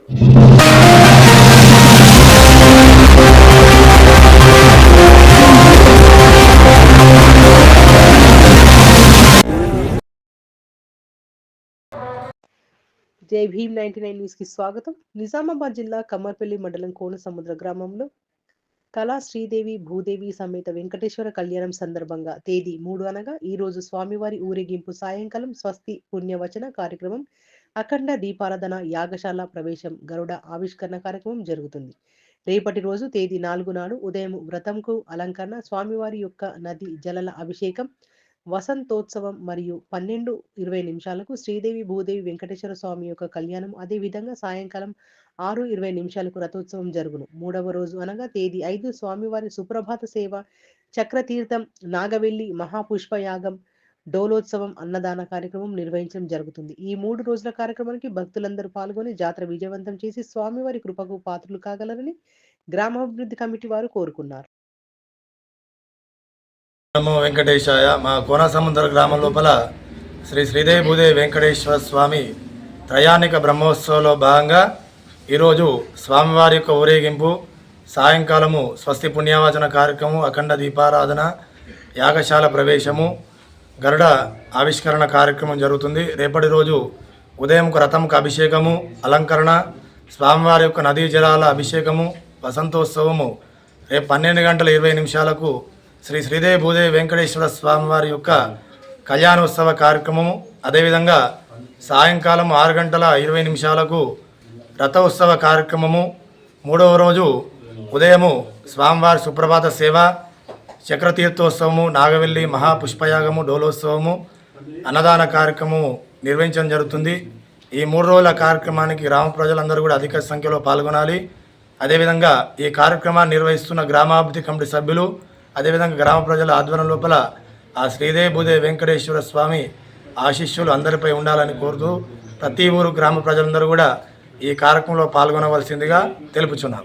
జై భీమ్ 99 న్యూస్ కి స్వాగతం. నిజామాబాద్ జిల్లా కమ్మర్పల్లి మండలం కోనసముద్ర గ్రామంలో కళా శ్రీదేవి భూదేవి సమేత వెంకటేశ్వర కళ్యాణం సందర్భంగా తేదీ 3 అనగా ఈ రోజు స్వామివారి ఊరేగింపు సాయంకాలం స్వస్తి పుణ్యవచన కార్యక్రమం, అఖండ దీపారాధన, యాగశాల ప్రవేశం, గరుడ ఆవిష్కరణ కార్యక్రమం జరుగుతుంది. రేపటి రోజు తేదీ 4 నాడు ఉదయం వ్రతంకు అలంకరణ, స్వామివారి యొక్క నది జలల అభిషేకం, వసంతోత్సవం మరియు 12:20 శ్రీదేవి భూదేవి వెంకటేశ్వర స్వామి యొక్క కళ్యాణం, అదేవిధంగా సాయంకాలం 6:20 రథోత్సవం జరుగును. 3వ రోజు అనగా తేదీ 5 స్వామివారి సుప్రభాత సేవ, చక్రతీర్థం, నాగవెల్లి మహాపుష్పయాగం, డోలోత్సవం, అన్నదాన కార్యక్రమం నిర్వహించడం జరుగుతుంది. ఈ 3 రోజుల కార్యక్రమానికి భక్తులందరూ పాల్గొని జాతర విజయవంతం చేసి స్వామివారి కృపకు పాత్రలు కాగలరని గ్రామాభివృద్ధి కమిటీ వారు కోరుకున్నారు. నమో వెంకటేశాయ. మా కోనసముద్ర గ్రామం లోపల శ్రీ శ్రీదేవి భూదేవి వెంకటేశ్వర స్వామి త్రయాణిక బ్రహ్మోత్సవంలో భాగంగా ఈరోజు స్వామివారి యొక్క ఊరేగింపు, సాయంకాలము స్వస్తి పుణ్యవాచన కార్యక్రమం, అఖండ దీపారాధన, యాగశాల ప్రవేశము, గరుడ ఆవిష్కరణ కార్యక్రమం జరుగుతుంది. రేపటి రోజు ఉదయంకు రథంకు అభిషేకము, అలంకరణ, స్వామివారి యొక్క నదీ జలాల అభిషేకము, వసంతోత్సవము రేపు 12:20 శ్రీ శ్రీదేవి భూదేవి వెంకటేశ్వర స్వామివారి యొక్క కళ్యాణోత్సవ కార్యక్రమము, అదేవిధంగా సాయంకాలం 6:20 రథోత్సవ కార్యక్రమము, 3వ రోజు ఉదయము స్వామివారి సుప్రభాత సేవ, చక్రతీర్థోత్సవము, నాగవెల్లి మహాపుష్పయాగము, డోలోత్సవము, అన్నదాన కార్యక్రమము నిర్వహించడం జరుగుతుంది. ఈ 3 రోజుల కార్యక్రమానికి గ్రామ ప్రజలందరూ కూడా అధిక సంఖ్యలో పాల్గొనాలి. అదేవిధంగా ఈ కార్యక్రమాన్ని నిర్వహిస్తున్న గ్రామాభివృద్ధి కమిటీ సభ్యులు, అదేవిధంగా గ్రామ ప్రజల ఆధ్వర్యం లోపల ఆ శ్రీదేవి భూదేవి వెంకటేశ్వర స్వామి ఆశీస్సులు అందరిపై ఉండాలని కోరుతూ ప్రతి ఊరు గ్రామ ప్రజలందరూ కూడా ఈ కార్యక్రమంలో పాల్గొనవలసిందిగా తెలుపుచున్నాం.